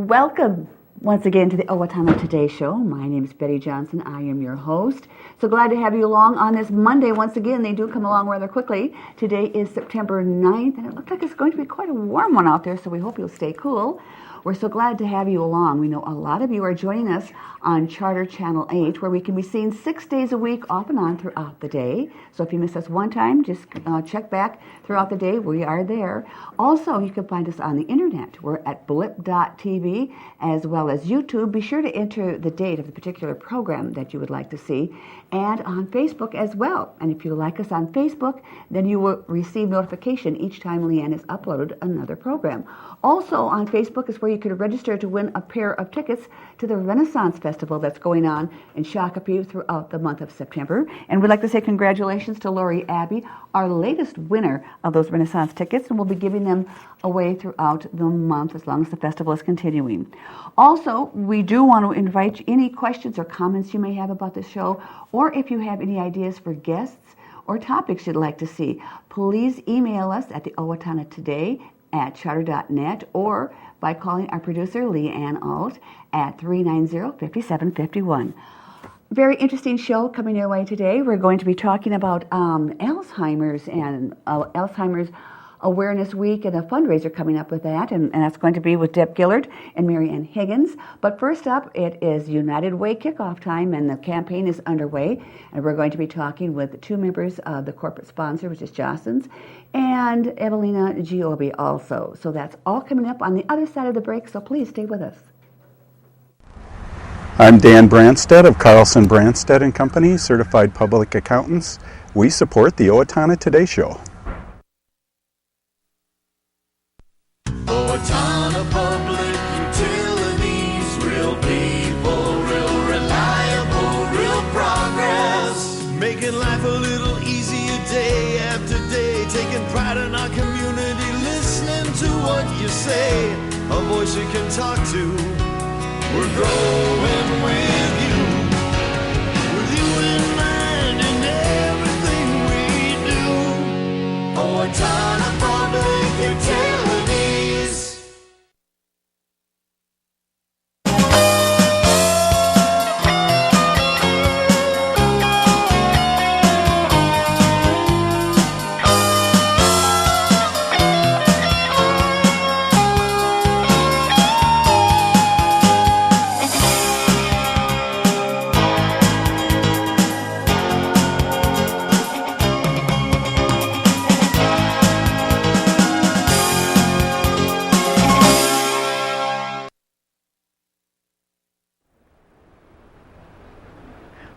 Welcome once again to the Owatonna Today Show. My name is Betty Johnson. I am your host. So glad to have you along on this Monday. Once again, they do come along rather quickly. Today is September 9th, and it looks like it's going to be quite a warm one out there, so we hope you'll stay cool. We're so glad to have you along. We know a lot of you are joining us on Charter Channel 8, where we can be seen 6 days a week off and on throughout the day. So if you miss us one time, just check back throughout the day. We are there. Also, you can find us on the internet. We're at blip.tv as well as YouTube. Be sure to enter the date of the particular program that you would like to see, and on Facebook as well. And if you like us on Facebook, then you will receive notification each time Leanne has uploaded another program. Also on Facebook is where you can register to win a pair of tickets to the Renaissance Festival that's going on in Shakopee throughout the month of September. And we'd like to say congratulations to Lori Abbey, our latest winner of those Renaissance tickets, and we'll be giving them away throughout the month as long as the festival is continuing. Also, we do want to invite any questions or comments you may have about the show, or if you have any ideas for guests or topics you'd like to see, please email us at the Owatonna Today at charter.net, or by calling our producer, Leanne Alt, at 390-5751. Very interesting show coming your way today. We're going to be talking about Alzheimer's and Alzheimer's Awareness Week and a fundraiser coming up with that, and that's going to be with Deb Gillard and MaryAnne Higgens. But first up, it is United Way kickoff time, and the campaign is underway, and we're going to be talking with two members of the corporate sponsor, which is Jostens and Evelina Giobbe also. So that's all coming up on the other side of the break, so please stay with us. I'm Dan Branstad of Carlson Branstad and Company, Certified Public Accountants. We support the Owatonna Today Show. Owatonna Public Utilities, real people, real reliable, real progress. Making life a little easier day after day, taking pride in our community, listening to what you say, a voice you can talk to. We're growing with you in mind in everything we do. Owatonna Public Utilities.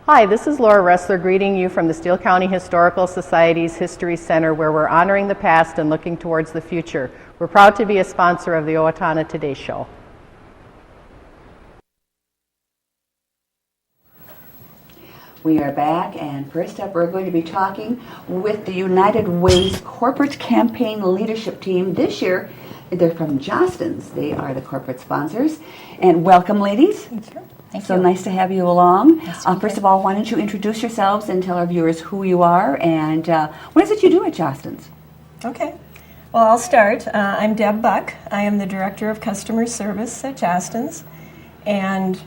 Hi, this is Laura Ressler greeting you from the Steele County Historical Society's History Center, where we're honoring the past and looking towards the future. We're proud to be a sponsor of the Owatonna Today Show. We are back, and first up we're going to be talking with the United Way's corporate campaign leadership team. This year they're from Jostens. They are the corporate sponsors. And welcome, ladies. Thank you. So nice to have you along. Nice First of all, why don't you introduce yourselves and tell our viewers who you are and what is it you do at Jostens? Okay. Well, I'll start. I'm Deb Buck. I am the Director of Customer Service at Jostens. And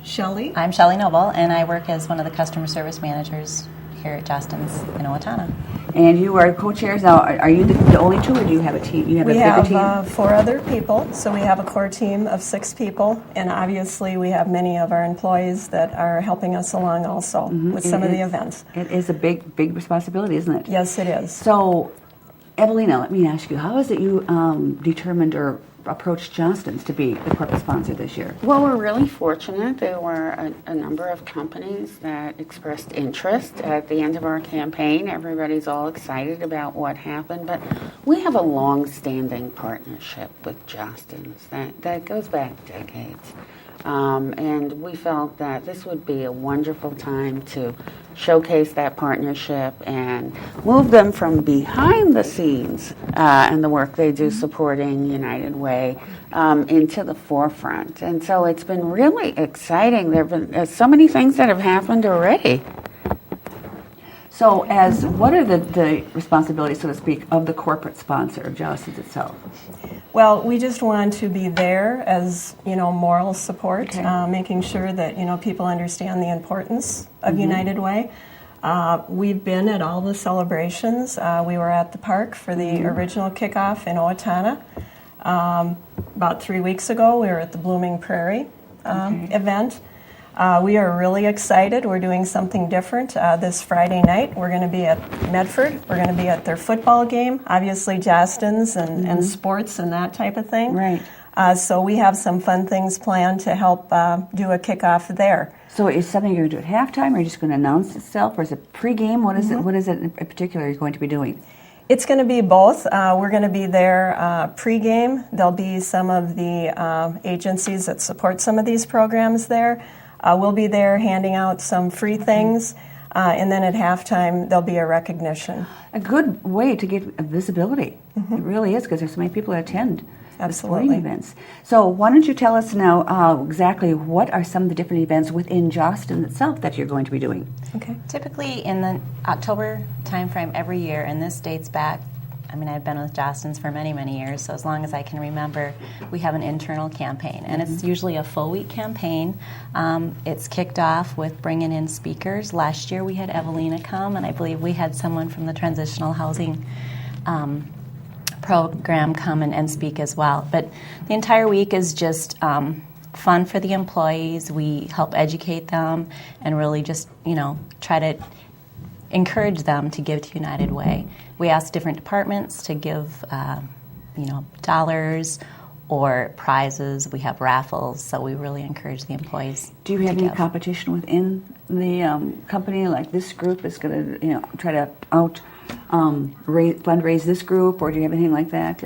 Shelly? I'm Shelly Noble, and I work as one of the Customer Service Managers here at Jostens in Owatonna. And you are co-chairs. Now, are you the only two, or do you have a team? You have We a bigger team? have 4 other people, so we have a core team of 6 people, and obviously we have many of our employees that are helping us along also with some of the events. It is a big responsibility, isn't it? Yes, it is. So, Evelina, let me ask you, how is it you determined or approached Jostens to be the corporate sponsor this year? Well, we're really fortunate. There were a number of companies that expressed interest at the end of our campaign. Everybody's all excited about what happened, but we have a long-standing partnership with Jostens that goes back decades. And we felt that this would be a wonderful time to showcase that partnership and move them from behind the scenes and the work they do supporting United Way into the forefront. And so it's been really exciting. There have been so many things that have happened already. So what are the responsibilities, so to speak, of the corporate sponsor of Jostens itself? Well, we just want to be there as, moral support, making sure that, people understand the importance of United Way. We've been at all the celebrations. We were at the park for the original kickoff in Owatonna. About 3 weeks ago, we were at the Blooming Prairie event. We are really excited. We're doing something different this Friday night. We're going to be at Medford. We're going to be at their football game, obviously Jostens and sports and that type of thing. Right. So we have some fun things planned to help do a kickoff there. So is something you're going to do at halftime, or are you just going to announce itself, or is it pregame? What is it? What is it in particular you're going to be doing? It's going to be both. We're going to be there pregame. There'll be some of the agencies that support some of these programs there. We'll be there handing out some free things, and then at halftime there'll be a recognition. A good way to get visibility. It really is, because there's so many people that attend the sporting events. So why don't you tell us now exactly what are some of the different events within Jostens itself that you're going to be doing? Okay. Typically in the October timeframe every year, and this dates back, I've been with Jostens for many, many years, so as long as I can remember, we have an internal campaign, and it's usually a full week campaign. It's kicked off with bringing in speakers. Last year we had Evelina come, and I believe we had someone from the transitional housing program come and speak as well. But the entire week is just fun for the employees. We help educate them and really just, try to encourage them to give to United Way. We ask different departments to give, dollars or prizes. We have raffles, so we really encourage the employees. Do you have any competition within the company? Like this group is going to, try to fundraise this group, or do you have anything like that?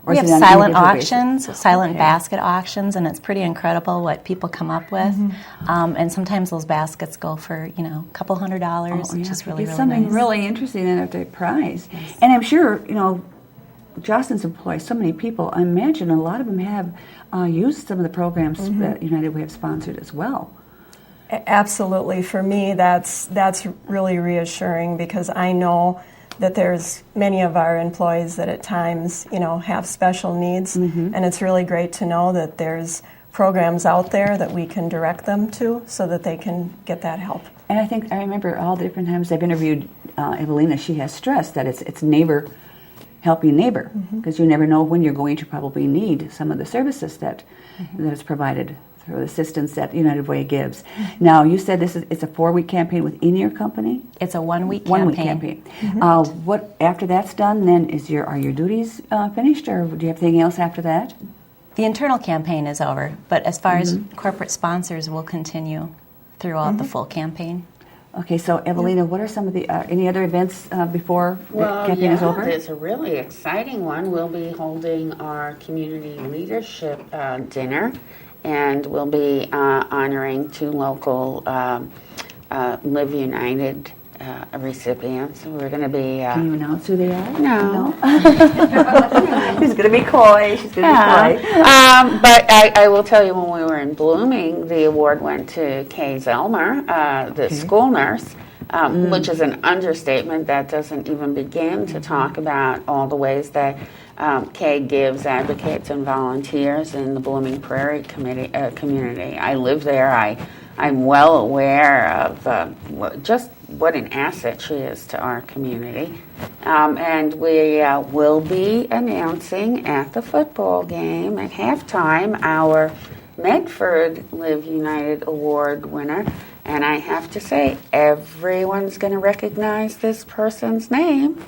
Or we have silent auctions, silent basket auctions, and it's pretty incredible what people come up with. And sometimes those baskets go for, a couple $100, which is really, really something nice. really interesting in the prize. Yes. And I'm sure, Jostens employs so many people. I imagine a lot of them have used some of the programs that United Way have sponsored as well. Absolutely. For me, that's really reassuring, because I know that there's many of our employees that at times, have special needs, and it's really great to know that there's programs out there that we can direct them to so that they can get that help. And I remember all the different times I've interviewed Evelina, she has stressed that it's neighbor helping neighbor, because you never know when you're going to probably need some of the services that is provided through the assistance that United Way gives. Now, you said it's a 4-week campaign within your company? It's a 1-week campaign. 1 week campaign. What after that's done, then are your duties finished, or do you have anything else after that? The internal campaign is over, but as far as corporate sponsors, will continue throughout the full campaign. Okay, so Evelina, what are some of the any other events before the campaign is over? There's a really exciting one. We'll be holding our community leadership dinner, and we'll be honoring 2 local Live United recipients. We're going to be... Can you announce who they are? No. She's going to be coy. She's going to be coy. But I will tell you, when we were in Blooming, the award went to Kay Zelmer, the school nurse, which is an understatement. That doesn't even begin to talk about all the ways that Kay gives advocates and volunteers in the Blooming Prairie community. I live there. I'm well aware of just what an asset she is to our community. And we will be announcing at the football game at halftime our Medford Live United Award winner. And I have to say, everyone's going to recognize this person's name.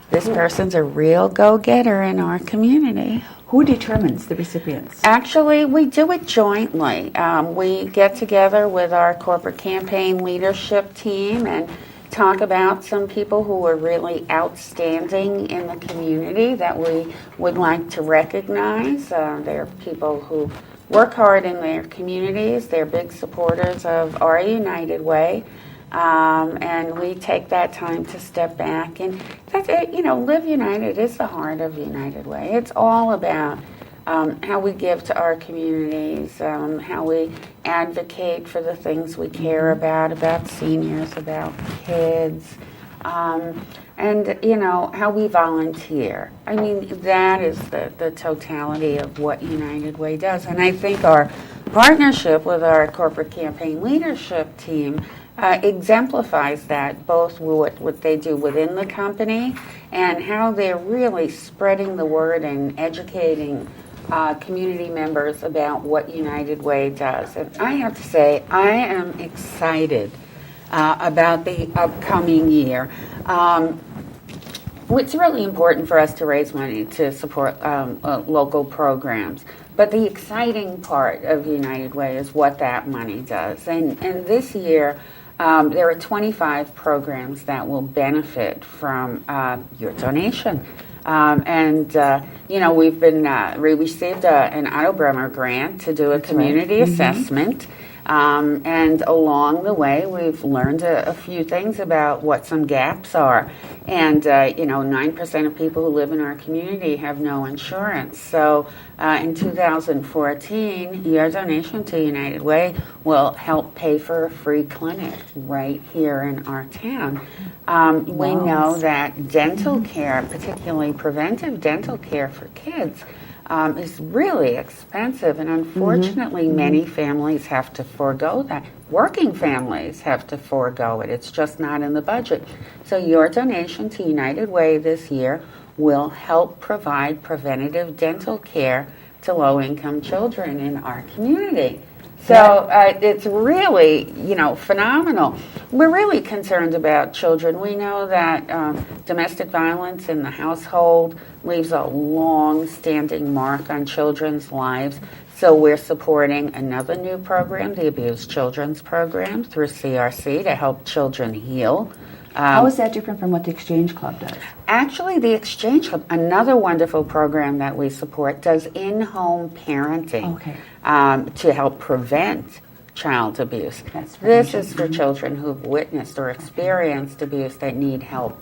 This person's a real go-getter in our community. Who determines the recipients? Actually, we do it jointly. We get together with our corporate campaign leadership team and talk about some people who are really outstanding in the community that we would like to recognize. They're people who work hard in their communities. They're big supporters of our United Way. And we take that time to step back, and Live United is the heart of United Way. It's all about how we give to our communities, how we advocate for the things we care about seniors, about kids, and you know, how we volunteer. I mean, that is the totality of what United Way does. And I think our partnership with our corporate campaign leadership team exemplifies that, both what they do within the company and how they're really spreading the word and educating community members about what United Way does. And I have to say, I am excited about the upcoming year. It's really important for us to raise money to support local programs. But the exciting part of United Way is what that money does. And this year, there are 25 programs that will benefit from your donation. You know, we've been, we received an Otto Bremer grant to do a community assessment. And along the way, we've learned a few things about what some gaps are. And, you know, 9% of people who live in our community have no insurance. So in 2014, your donation to United Way will help pay for a free clinic right here in our town. We know that dental care, particularly preventive dental care for kids, is really expensive, and unfortunately many families have to forego that. Working families have to forego it. It's just not in the budget. So your donation to United Way this year will help provide preventative dental care to low-income children in our community. So it's really, you know, phenomenal. We're really concerned about children. We know that domestic violence in the household leaves a long-standing mark on children's lives. So we're supporting another new program, the Abused Children's Program, through CRC to help children heal. How is that different from what the Exchange Club does? Actually, the Exchange Club, another wonderful program that we support, does in-home parenting to help prevent child abuse. This is for children who've witnessed or experienced abuse that need help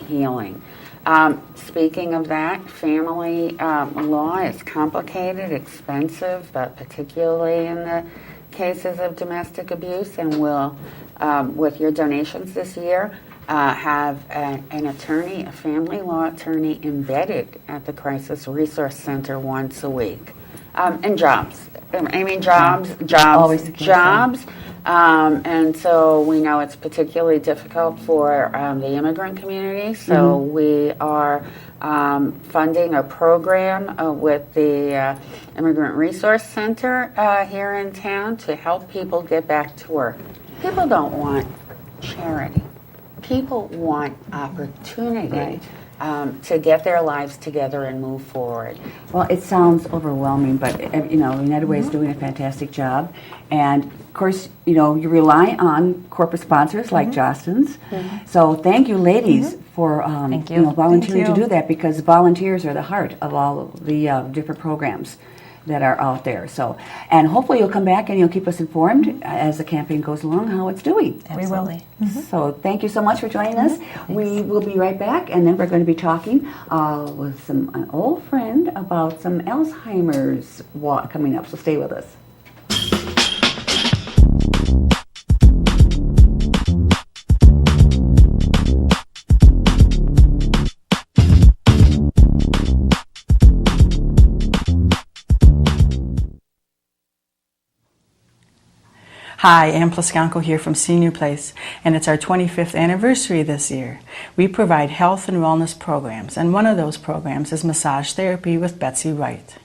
healing. Speaking of that, family law is complicated, expensive, but particularly in the cases of domestic abuse, and we'll, with your donations this year, have an attorney, a family law attorney, embedded at the Crisis Resource Center once a week. And jobs. I mean, jobs. And so we know it's particularly difficult for the immigrant community. So we are funding a program with the Immigrant Resource Center here in town to help people get back to work. People don't want charity. People want opportunity to get their lives together and move forward. Well, it sounds overwhelming, but you know, United Way is doing a fantastic job, and of course, you know, you rely on corporate sponsors like Jostens. So thank you, ladies, for you know, volunteering to do that, because volunteers are the heart of all of the different programs that are out there. So, and hopefully you'll come back and you'll keep us informed as the campaign goes along how it's doing. Absolutely. We will. So thank you so much for joining us. We will be right back, and then we're going to be talking with an old friend about some Alzheimer's walk coming up. So stay with us. Hi, Ann Plascanco here from Senior Place, and it's our 25th anniversary this year. We provide health and wellness programs, and one of those programs is massage therapy with Betsy Wright.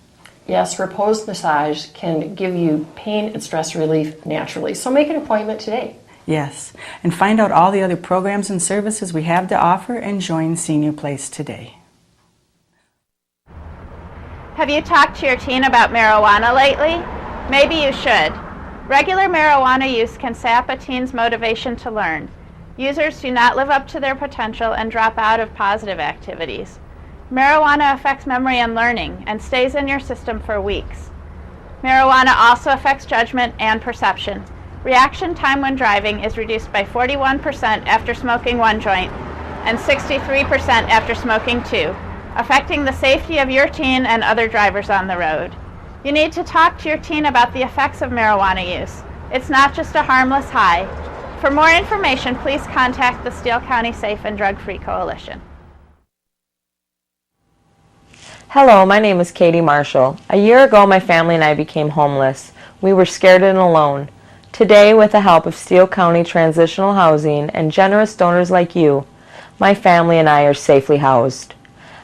Yes, Repose Massage can give you pain and stress relief naturally, so make an appointment today. Yes, and find out all the other programs and services we have to offer and join Senior Place today. Have you talked to your teen about marijuana lately? Maybe you should. Regular marijuana use can sap a teen's motivation to learn. Users do not live up to their potential and drop out of positive activities. Marijuana affects memory and learning and stays in your system for weeks. Marijuana also affects judgment and perception. Reaction time when driving is reduced by 41% after smoking one joint and 63% after smoking two, affecting the safety of your teen and other drivers on the road. You need to talk to your teen about the effects of marijuana use. It's not just a harmless high. For more information, please contact the Steele County Safe and Drug-Free Coalition. Hello, my name is Katie Marshall. A year ago, my family and I became homeless. We were scared and alone. Today, with the help of Steele County Transitional Housing and generous donors like you, my family and I are safely housed.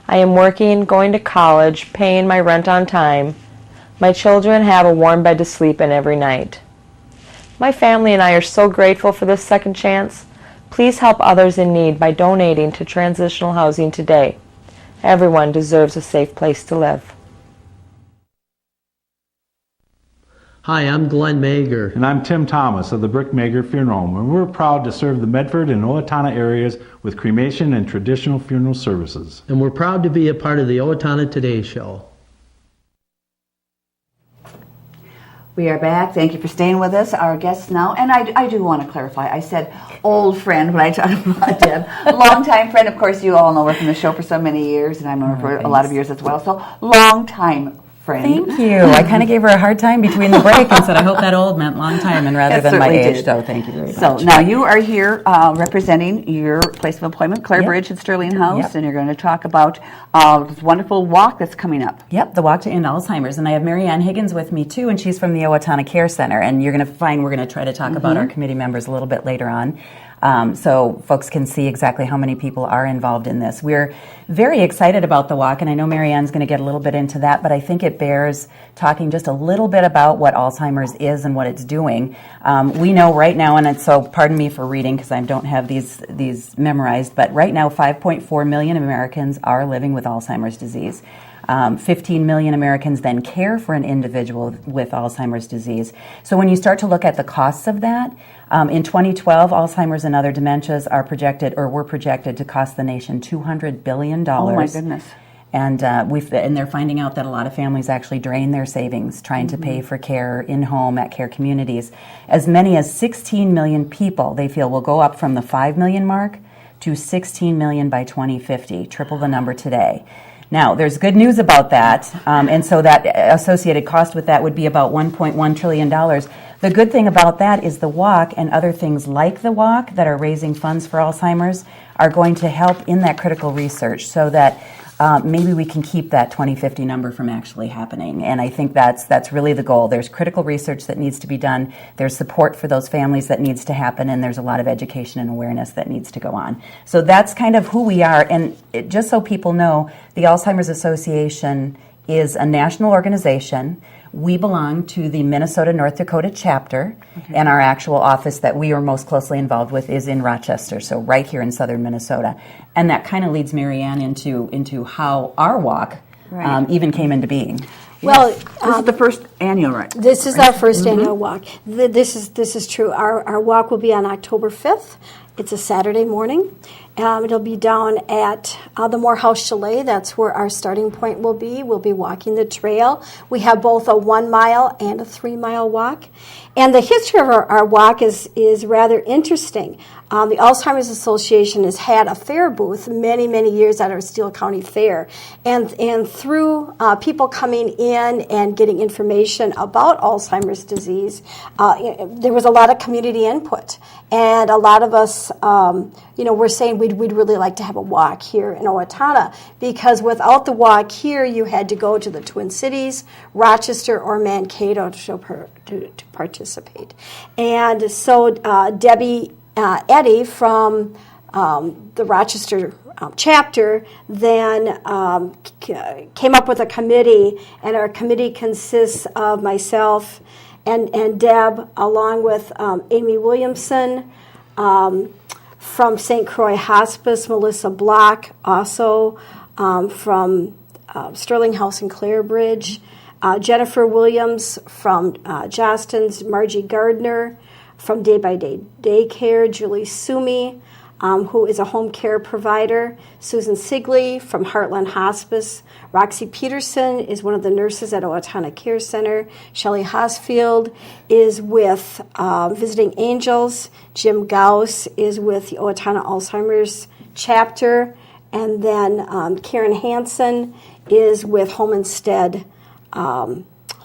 I am working, going to college, paying my rent on time. My children have a warm bed to sleep in every night. My family and I are so grateful for this second chance. Please help others in need by donating to transitional housing today. Everyone deserves a safe place to live. Hi, I'm Glenn Mager. And I'm Tim Thomas of the Brick Mager Funeral Home, and we're proud to serve the Medford and Owatonna areas with cremation and traditional funeral services. And we're proud to be a part of the Owatonna Today Show. We are back. Thank you for staying with us. Our guests now, and I do want to clarify. I said old friend when I talked about Deb. Longtime friend. Of course, you all know her from the show for so many years, and I've known her for a lot of years as well. So, longtime friend. Thank you. I kind of gave her a hard time between the break and said, I hope that old meant long time and rather than my age, so thank you very much. So now you are here representing your place of employment, Clare Bridge and Sterling House, and you're going to talk about this wonderful walk that's coming up. Yep, the Walk to End Alzheimer's. And I have MaryAnne Higgens with me too, and she's from the Owatonna Care Center. And you're going to find we're going to try to talk about our committee members a little bit later on. So folks can see exactly how many people are involved in this. We're very excited about the walk, and I know MaryAnne's going to get a little bit into that, but I think it bears talking just a little bit about what Alzheimer's is and what it's doing. We know right now, and so pardon me for reading because I don't have these memorized, but right now 5.4 million Americans are living with Alzheimer's disease. 15 million Americans then care for an individual with Alzheimer's disease. So when you start to look at the costs of that, in 2012, Alzheimer's and other dementias were projected to cost the nation $200 billion. Oh my goodness. And they're finding out that a lot of families actually drain their savings trying to pay for care in-home at care communities. As many as 16 million people, they feel, will go up from the 5 million mark to 16 million by 2050, triple the number today. Now, there's good news about that, and so that associated cost with that would be about $1.1 trillion. The good thing about that is the walk and other things like the walk that are raising funds for Alzheimer's are going to help in that critical research so that maybe we can keep that 2050 number from actually happening. And I think that's really the goal. There's critical research that needs to be done. There's support for those families that needs to happen, and there's a lot of education and awareness that needs to go on. So that's kind of who we are. And just so people know, the Alzheimer's Association is a national organization. We belong to the Minnesota, North Dakota chapter, and our actual office that we are most closely involved with is in Rochester, so right here in southern Minnesota. And that kind of leads MaryAnne into how our walk even came into being. Well, this is the first annual, right? This is our first annual walk. This is true. Our walk will be on October 5th. It's a Saturday morning. It'll be down at the Morehouse Chalet. That's where our starting point will be. We'll be walking the trail. We have both a 1 mile and a 3 mile walk. And the history of our walk is rather interesting. The Alzheimer's Association has had a fair booth many, many years at our Steele County Fair. And through people coming in and getting information about Alzheimer's disease, there was a lot of community input. And a lot of us, we're saying we'd really like to have a walk here in Owatonna, because without the walk here, you had to go to the Twin Cities, Rochester, or Mankato to participate. And so Debbie Eddy from the Rochester chapter then came up with a committee, and our committee consists of myself and Deb, along with Amy Williamson, from St. Croix Hospice, Melissa Block, also from Sterling House in Clare Bridge, Jennifer Williams from Jostens, Margie Gardner from Day by Day Daycare, Julie Sumi, who is a home care provider, Susan Sigley from Heartland Hospice, Roxy Peterson is one of the nurses at Owatonna Care Center, Shelly Hosfield is with Visiting Angels, Jim Gauss is with the Owatonna Alzheimer's chapter, and then Karen Hansen is with Home Instead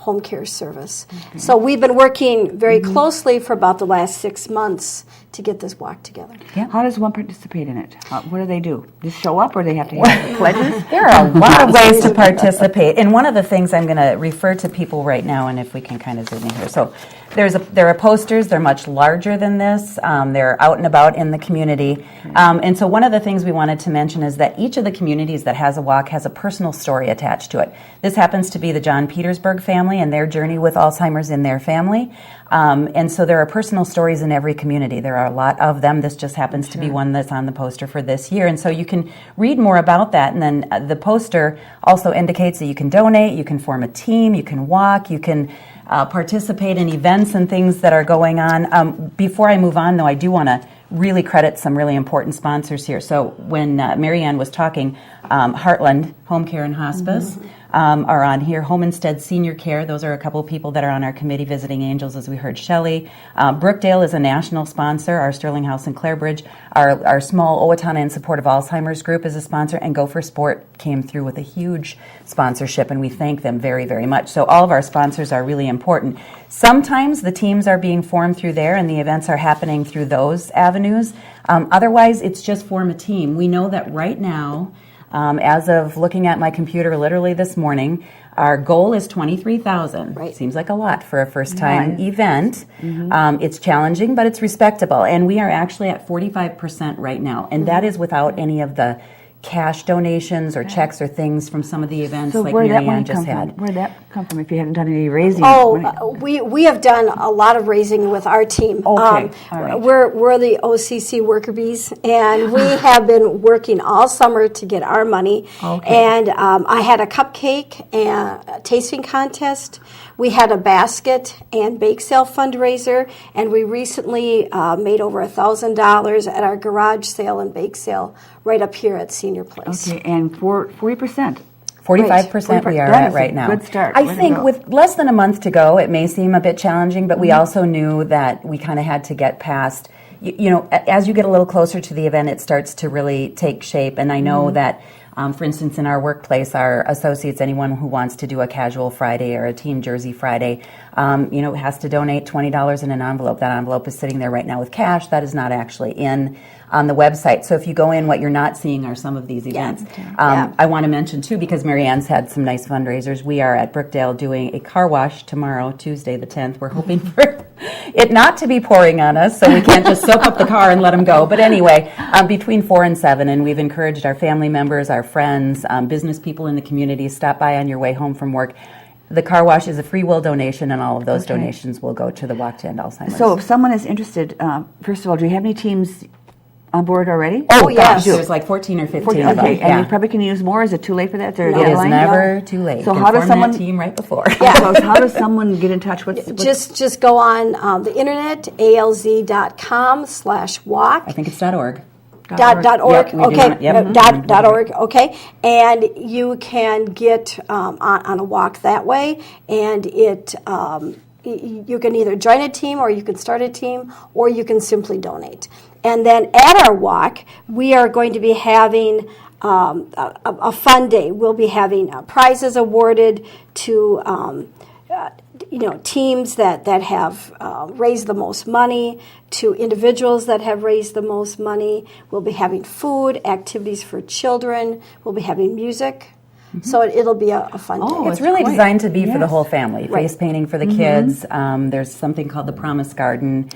Home Care Service. So we've been working very closely for about the last 6 months to get this walk together. How does one participate in it? What do they do? Just show up, or they have to have pledges? There are a lot of ways to participate. And one of the things I'm going to refer to people right now, and if we can kind of zoom in here. So there are posters. They're much larger than this. They're out and about in the community. And so one of the things we wanted to mention is that each of the communities that has a walk has a personal story attached to it. This happens to be the John Petersburg family and their journey with Alzheimer's in their family. And so there are personal stories in every community. There are a lot of them. This just happens to be one that's on the poster for this year. And so you can read more about that. And then the poster also indicates that you can donate, you can form a team, you can walk, you can participate in events and things that are going on. Before I move on, though, I do want to really credit some really important sponsors here. So when MaryAnne was talking, Heartland Home Care and Hospice are on here. Home Instead Senior Care, those are a couple of people that are on our committee, Visiting Angels, as we heard Shelly. Brookdale is a national sponsor. Our Sterling House in Clarebridge. Our small Owatonna in Support of Alzheimer's group is a sponsor, and Go for Sport came through with a huge sponsorship, and we thank them very, very much. So all of our sponsors are really important. Sometimes the teams are being formed through there, and the events are happening through those avenues. Otherwise, it's just form a team. We know that right now, as of looking at my computer literally this morning, our goal is $23,000. Right. Seems like a lot for a first-time event. It's challenging, but it's respectable. And we are actually at 45% right now. And that is without any of the cash donations or checks or things from some of the events like MaryAnne just had. Where did that come from if you hadn't done any raising? We have done a lot of raising with our team. Okay. All right. We're the OCC worker bees, and we have been working all summer to get our money. Okay. And I had a cupcake and a tasting contest. We had a basket and bake sale fundraiser, and we recently made over $1,000 at our garage sale and bake sale right up here at Senior Place. Okay, and 40%. 45% we are at right now. Good start. I think with less than a month to go, it may seem a bit challenging, but we also knew that we kind of had to get past, as you get a little closer to the event, it starts to really take shape. And I know that, for instance, in our workplace, our associates, anyone who wants to do a casual Friday or a team jersey Friday, has to donate $20 in an envelope. That envelope is sitting there right now with cash. That is not actually on the website. So if you go in, what you're not seeing are some of these events. I want to mention, too, because MaryAnne's had some nice fundraisers, we are at Brookdale doing a car wash tomorrow, Tuesday the 10th. We're hoping for it not to be pouring on us, so we can't just soak up the car and let them go. But anyway, between 4 and 7, and we've encouraged our family members, our friends, business people in the community, stop by on your way home from work. The car wash is a free will donation, and all of those donations will go to the Walk to End Alzheimer's. So if someone is interested, first of all, do you have any teams on board already? Oh yes, there's like 14 or 15 of them. Okay, and you probably can use more. Is it too late for that? It is never too late. So you how does someone team right before? So how does someone get in touch with? Just go on the internet, alz.com/walk. I think it's .org. .org. Yep, okay. .org. Okay, and you can get on a walk that way, and it. You can either join a team, or you can start a team, or you can simply donate. And then at our walk, we are going to be having a fun day. We'll be having prizes awarded to teams that have raised the most money, to individuals that have raised the most money. We'll be having food, activities for children. We'll be having music. So it'll be a fun day. It's really designed to be for the whole family. Face painting for the kids. There's something called the Promise Garden,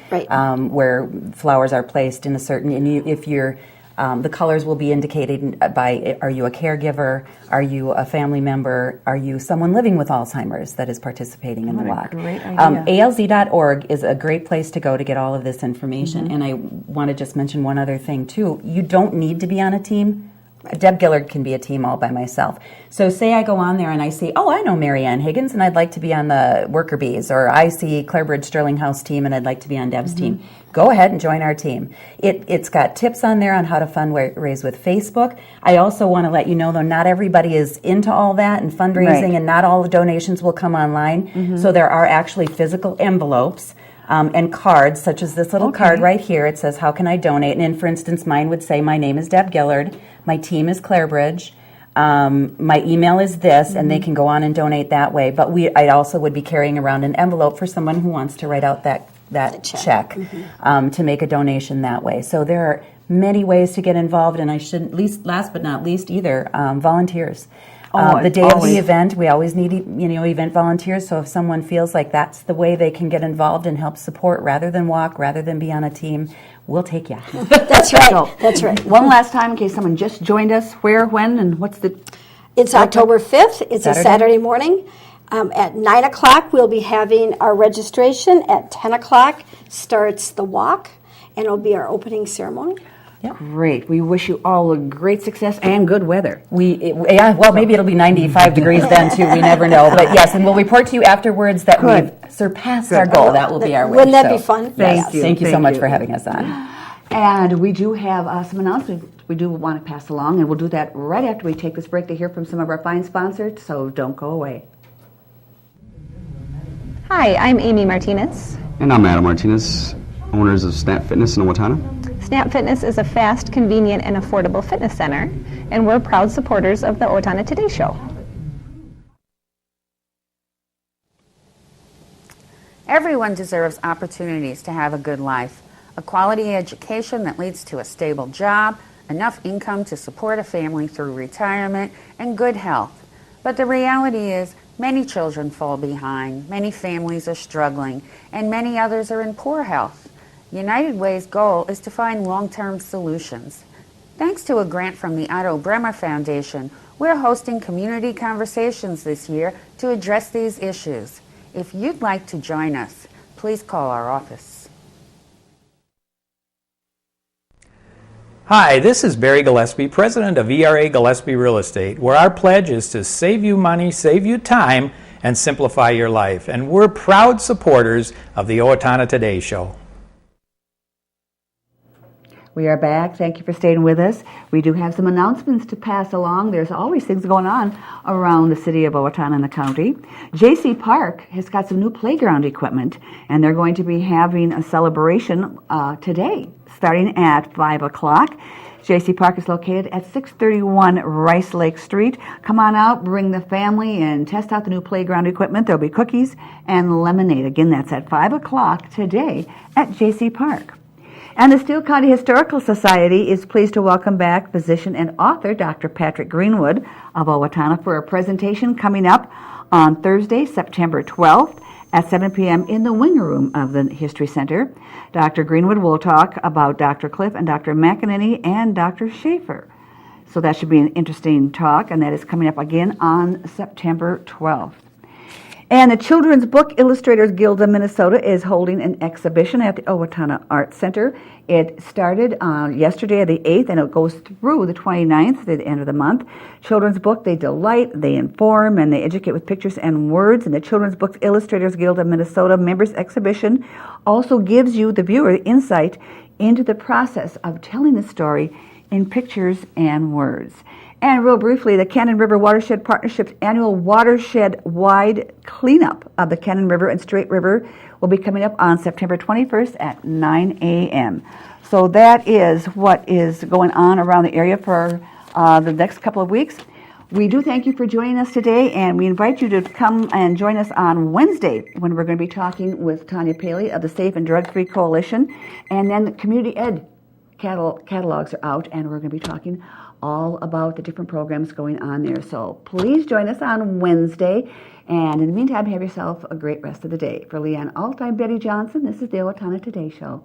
where flowers are placed in a certain. And if you're, the colors will be indicated by: are you a caregiver? Are you a family member? Are you someone living with Alzheimer's that is participating in the walk? Great idea. ALZ.org is a great place to go to get all of this information. And I want to just mention one other thing too. You don't need to be on a team. Deb Gillard can be a team all by myself. So say I go on there and I see, I know MaryAnne Higgens and I'd like to be on the worker bees, or I see Clarebridge Sterling House team and I'd like to be on Deb's team. Go ahead and join our team. It's got tips on there on how to fundraise with Facebook. I also want to let you know, though, not everybody is into all that and fundraising, and not all the donations will come online. So there are actually physical envelopes and cards, such as this little card right here. It says, how can I donate? And for instance, mine would say, my name is Deb Gillard. My team is Clarebridge. My email is this, and they can go on and donate that way. But I also would be carrying around an envelope for someone who wants to write out that that check. check to make a donation that way. So there are many ways to get involved, and I shouldn't last but not least either, volunteers. The day of the event, we always need event volunteers. So if someone feels like that's the way they can get involved and help support, rather than walk, rather than be on a team, we'll take you. That's right. That's right. One last time, in case someone just joined us, where, when, and what's the... It's October 5th. It's a Saturday morning. At 9 o'clock, we'll be having our registration. At 10 o'clock starts the walk, and it'll be our opening ceremony. Great. We wish you all a great success and good weather. Well, maybe it'll be 95 degrees then, too. We never know. But yes, and we'll report to you afterwards that we've surpassed our goal. That will be our wish. Wouldn't that be fun? Thank you so much for having us on. And we do have some announcements we do want to pass along, and we'll do that right after we take this break to hear from some of our fine sponsors, so don't go away. Hi, I'm Amy Martinez. And I'm Adam Martinez, owners of Snap Fitness in Owatonna. Snap Fitness is a fast, convenient, and affordable fitness center, and we're proud supporters of the Owatonna Today Show. Everyone deserves opportunities to have a good life, a quality education that leads to a stable job, enough income to support a family through retirement, and good health. But the reality is, many children fall behind, many families are struggling, and many others are in poor health. United Way's goal is to find long-term solutions. Thanks to a grant from the Otto Bremer Foundation, we're hosting community conversations this year to address these issues. If you'd like to join us, please call our office. Hi, this is Barry Gillespie, president of ERA Gillespie Real Estate, where our pledge is to save you money, save you time, and simplify your life. And we're proud supporters of the Owatonna Today Show. We are back. Thank you for staying with us. We do have some announcements to pass along. There's always things going on around the city of Owatonna and the county. J.C. Park has got some new playground equipment, and they're going to be having a celebration today, starting at 5 o'clock. J.C. Park is located at 631 Rice Lake Street. Come on out, bring the family, and test out the new playground equipment. There'll be cookies and lemonade. Again, that's at 5 o'clock today at J.C. Park. And the Steele County Historical Society is pleased to welcome back physician and author Dr. Patrick Greenwood of Owatonna for a presentation coming up on Thursday, September 12th at 7 p.m. in the wing room of the History Center. Dr. Greenwood will talk about Dr. Cliff and Dr. McEnany and Dr. Schaefer. So that should be an interesting talk, and that is coming up again on September 12th. And the Children's Book Illustrators Guild of Minnesota is holding an exhibition at the Owatonna Art Center. It started yesterday, the 8th, and it goes through the 29th, to the end of the month. Children's book, they delight, they inform, and they educate with pictures and words. And the Children's Book Illustrators Guild of Minnesota members exhibition also gives you, the viewer, insight into the process of telling the story in pictures and words. And real briefly, the Cannon River Watershed Partnership's annual watershed-wide cleanup of the Cannon River and Straight River will be coming up on September 21st at 9 a.m. So that is what is going on around the area for the next couple of weeks. We do thank you for joining us today, and we invite you to come and join us on Wednesday when we're going to be talking with Tanya Paley of the Safe and Drug-Free Coalition. And then the Community Ed catalogs are out, and we're going to be talking all about the different programs going on there. So please join us on Wednesday. And in the meantime, have yourself a great rest of the day. For Leanne Alt, I'm Betty Johnson. This is the Owatonna Today Show.